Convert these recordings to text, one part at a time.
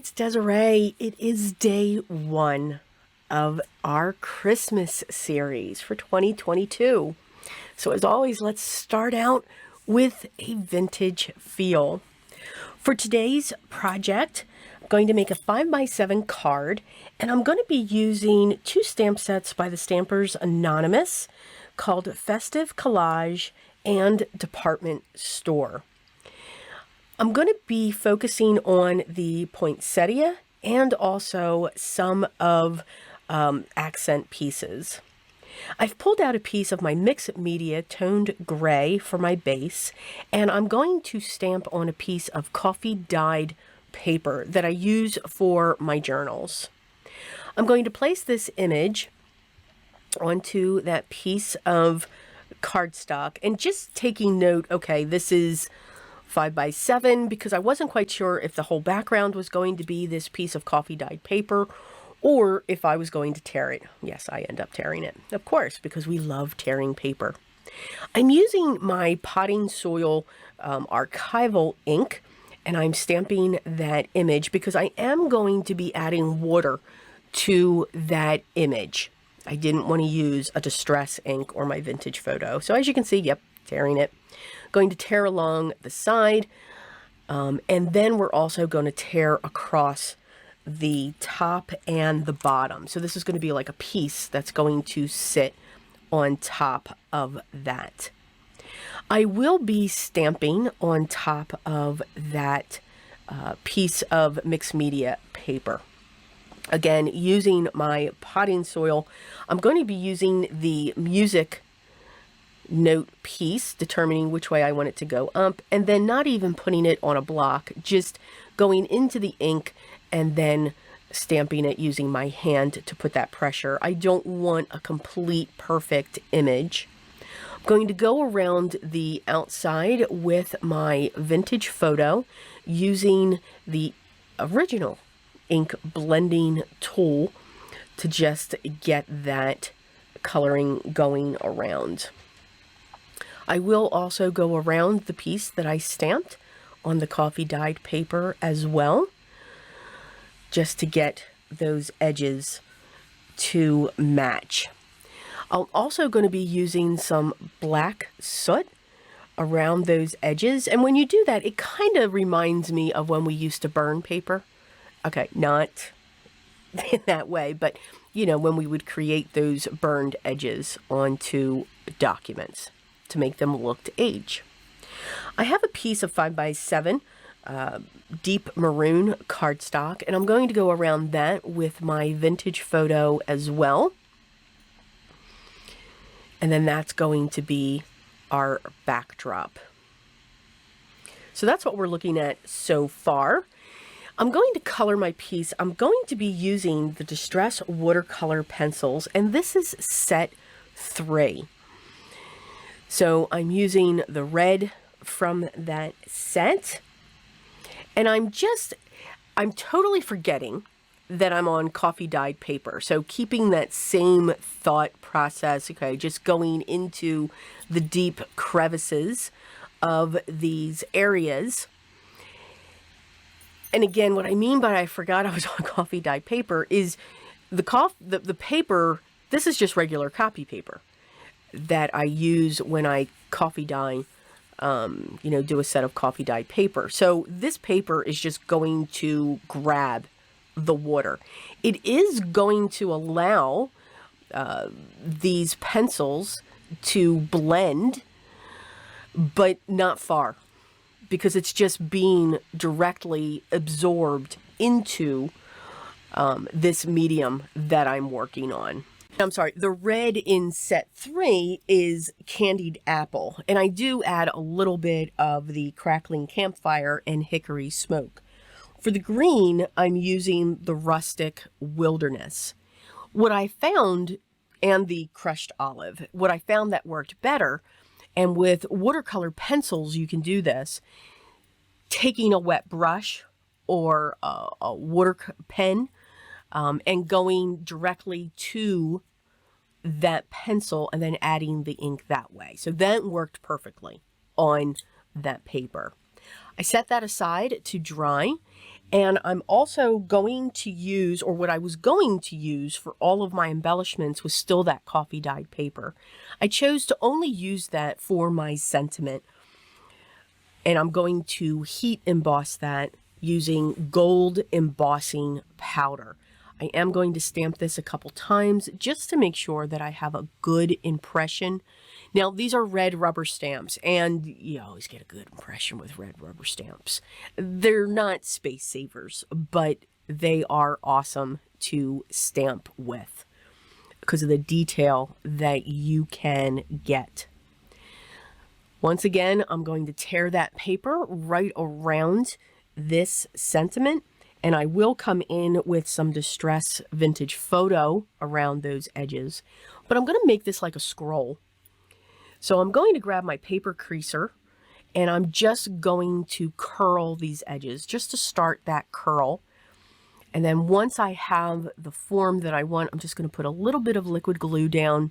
it's Desiree. It is day one of our Christmas series for 2022. So as always, let's start out with a vintage feel. For today's project, I'm going to make a 5x7 card, and I'm going to be using two stamp sets by the Stampers Anonymous called Festive Collage and Department Store. I'm going to be focusing on the Poinsettia and also some of accent pieces. I've pulled out a piece of my mixed media toned gray for my base, and I'm going to stamp on a piece of coffee dyed paper that I use for my journals. I'm going to place this image onto that piece of cardstock and just taking note, okay, this is 5x7, because I wasn't quite sure if the whole background was going to be this piece of coffee dyed paper or if I was going to tear it. Yes, I end up tearing it, of course, because we love tearing paper. I'm using my potting soil archival ink, and I'm stamping that image because I am going to be adding water to that image. I didn't want to use a distress ink or my vintage photo. So as you can see, yep, tearing it. Going to tear along the side, and then we're also going to tear across the top and the bottom. So this is going to be like a piece that's going to sit on top of that. I will be stamping on top of that piece of mixed media paper. Again, using my potting soil, I'm going to be using the music note piece, determining which way I want it to go up, and then not even putting it on a block, just going into the ink and then stamping it using my hand to put that pressure. I don't want a complete perfect image. I'm going to go around the outside with my vintage photo using the original ink blending tool to just get that coloring going around. I will also go around the piece that I stamped on the coffee dyed paper as well, just to get those edges to match. I'm also going to be using some black soot around those edges, and when you do that, it kind of reminds me of when we used to burn paper. Okay, not in that way, but you know, when we would create those burned edges onto documents to make them look to age. I have a piece of 5x7 deep maroon cardstock, and I'm going to go around that with my vintage photo as well. And then that's going to be our backdrop. So that's what we're looking at so far. I'm going to color my piece. I'm going to be using the Distress watercolor pencils, and this is set 3. So I'm using the red from that set, and I'm totally forgetting that I'm on coffee dyed paper. So keeping that same thought process, okay, just going into the deep crevices of these areas. And again, what I mean by I forgot I was on coffee dyed paper is the paper, this is just regular copy paper that I use when I coffee dye, do a set of coffee dyed paper. So this paper is just going to grab the water. It is going to allow these pencils to blend, but not far, because it's just being directly absorbed into this medium that I'm working on. I'm sorry, the red in set 3 is candied apple, and I do add a little bit of the crackling campfire and hickory smoke. For the green, I'm using the rustic wilderness. What I found, and the crushed olive, what I found that worked better, and with watercolor pencils you can do this, taking a wet brush or a water pen, and going directly to that pencil and then adding the ink that way. So that worked perfectly on that paper. I set that aside to dry, And I'm also going to use, or what I was going to use for all of my embellishments was still that coffee dyed paper. I chose to only use that for my sentiment. And I'm going to heat emboss that using gold embossing powder. I am going to stamp this a couple times just to make sure that I have a good impression. Now, these are red rubber stamps, and you always get a good impression with red rubber stamps. They're not space savers, but they are awesome to stamp with because of the detail that you can get. Once again, I'm going to tear that paper right around this sentiment, and I will come in with some Distress Vintage Photo around those edges. But I'm going to make this like a scroll. So I'm going to grab my paper creaser, and I'm just going to curl these edges just to start that curl. And then once I have the form that I want, I'm just going to put a little bit of liquid glue down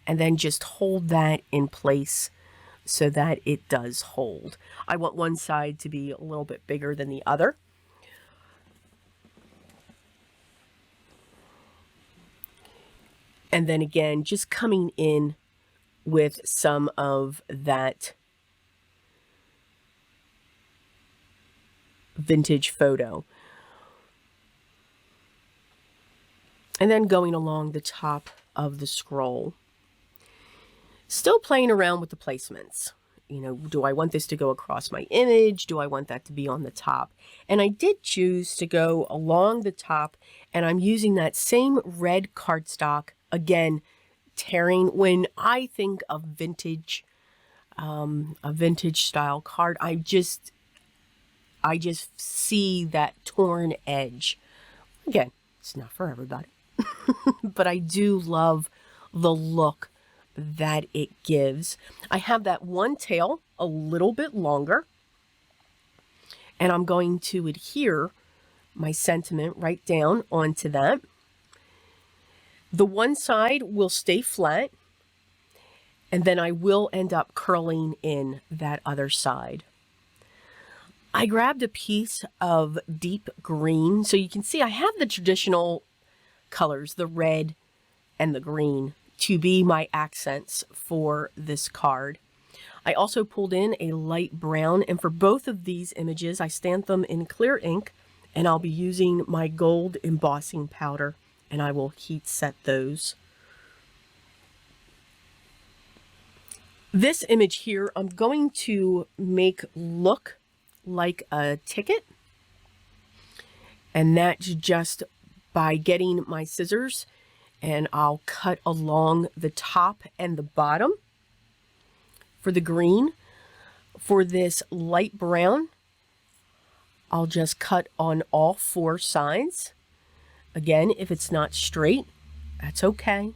and then just hold that in place so that it does hold. I want one side to be a little bit bigger than the other. And then again, just coming in with some of that vintage photo. And then going along the top of the scroll. Still playing around with the placements. You know, do I want this to go across my image? Do I want that to be on the top? And I did choose to go along the top, and I'm using that same red cardstock, again, tearing. When I think of vintage, a vintage style card, I just see that torn edge. Again, it's not for everybody, but I do love the look that it gives. I have that one tail a little bit longer, and I'm going to adhere my sentiment right down onto that. The one side will stay flat, and then I will end up curling in that other side. I grabbed a piece of deep green, so you can see I have the traditional colors, the red and the green, to be my accents for this card. I also pulled in a light brown, and for both of these images, I stamped them in clear ink, and I'll be using my gold embossing powder, and I will heat set those. This image here, I'm going to make look like a ticket, and that's just by getting my scissors, and I'll cut along the top and the bottom for the green. For this light brown, I'll just cut on all four sides. Again, if it's not straight, that's okay.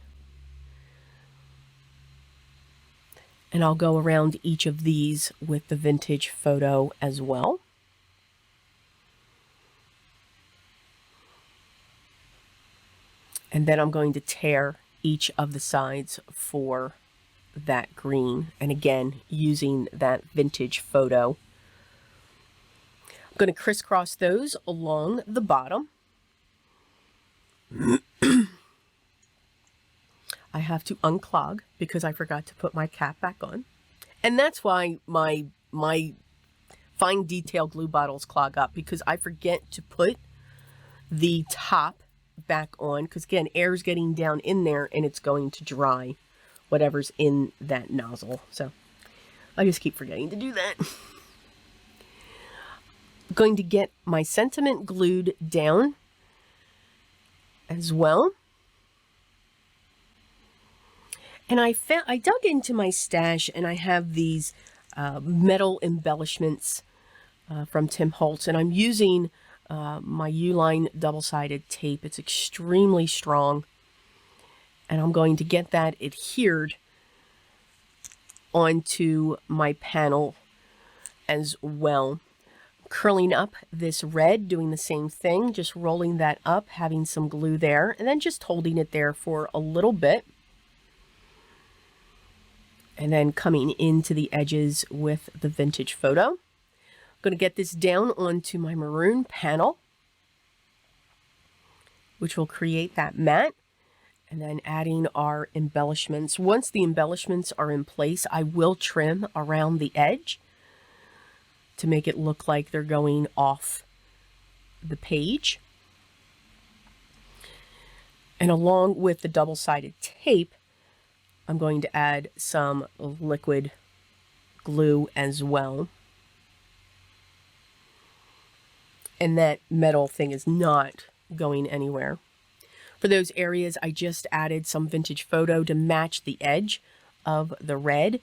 And I'll go around each of these with the vintage photo as well. And then I'm going to tear each of the sides for that green. And again, using that vintage photo. I'm going to crisscross those along the bottom. I have to unclog because I forgot to put my cap back on. And that's why my fine detail glue bottles clog up, because I forget to put the top back on, because again, air's getting down in there and it's going to dry whatever's in that nozzle. So I just keep forgetting to do that. I'm going to get my sentiment glued down as well. And I dug into my stash, and I have these metal embellishments from Tim Holtz, and I'm using my U-line double-sided tape. It's extremely strong, and I'm going to get that adhered onto my panel as well. Curling up this red, doing the same thing, just rolling that up, having some glue there, and then just holding it there for a little bit. And then coming into the edges with the vintage photo. I'm going to get this down onto my maroon panel. which will create that mat. And then adding our embellishments. Once the embellishments are in place, I will trim around the edge to make it look like they're going off the page. And along with the double-sided tape, I'm going to add some liquid glue as well. And that metal thing is not going anywhere. For those areas, I just added some vintage photo to match the edge of the red.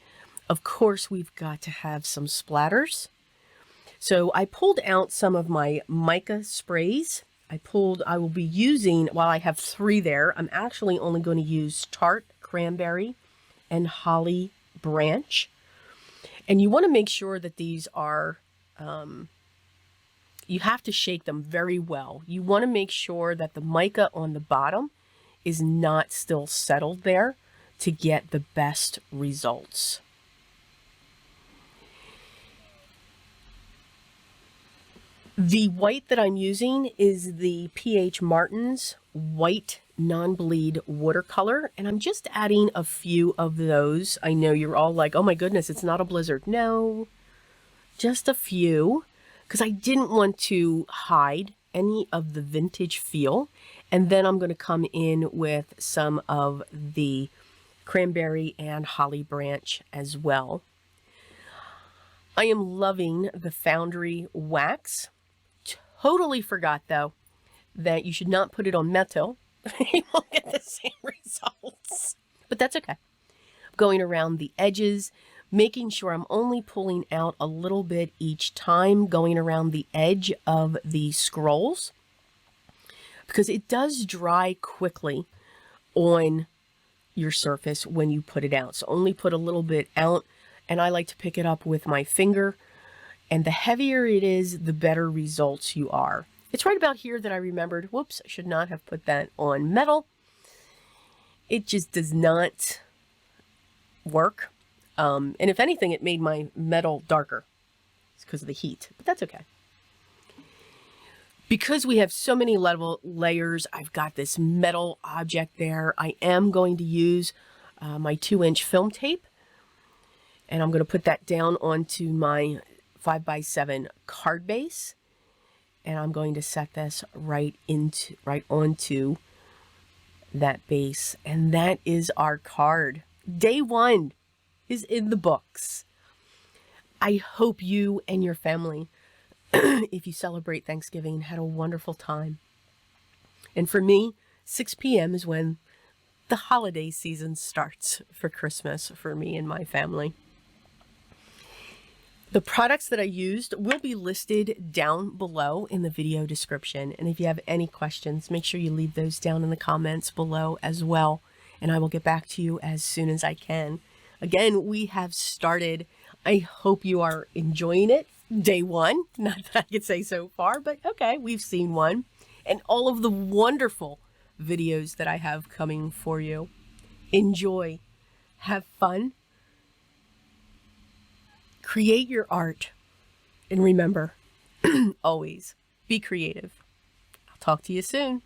Of course, we've got to have some splatters. So I pulled out some of my mica sprays. I will be using, while I have 3 there, I'm actually only going to use tart cranberry and holly branch. And you want to make sure that these are, you have to shake them very well. You want to make sure that the mica on the bottom is not still settled there to get the best results. The white that I'm using is the P.H. Martin's white non-bleed watercolor, and I'm just adding a few of those. I know you're all like, oh my goodness, it's not a blizzard. No, just a few, because I didn't want to hide any of the vintage feel. And then I'm going to come in with some of the cranberry and holly branch as well. I am loving the Foundry wax. Totally forgot, though, that you should not put it on metal. You won't get the same results. But that's okay. Going around the edges, making sure I'm only pulling out a little bit each time, going around the edge of the scrolls, because it does dry quickly on your surface when you put it out. So only put a little bit out, and I like to pick it up with my finger. And the heavier it is, the better results you are. It's right about here that I remembered, whoops, I should not have put that on metal. It just does not work. And if anything, it made my metal darker. It's because of the heat, but that's okay. Because we have so many layers, I've got this metal object there. I am going to use my 2-inch film tape, and I'm going to put that down onto my 5x7 card base, and I'm going to set this right onto that base, and that is our card. Day 1 is in the books. I hope you and your family, if you celebrate Thanksgiving, had a wonderful time. And for me, 6 p.m. is when the holiday season starts for Christmas for me and my family. The products that I used will be listed down below in the video description. And if you have any questions, make sure you leave those down in the comments below as well. And I will get back to you as soon as I can. Again, we have started. I hope you are enjoying it. Day 1, not that I could say so far, but okay, we've seen one. And all of the wonderful videos that I have coming for you. Enjoy. Have fun. Create your art, and remember, always be creative. I'll talk to you soon.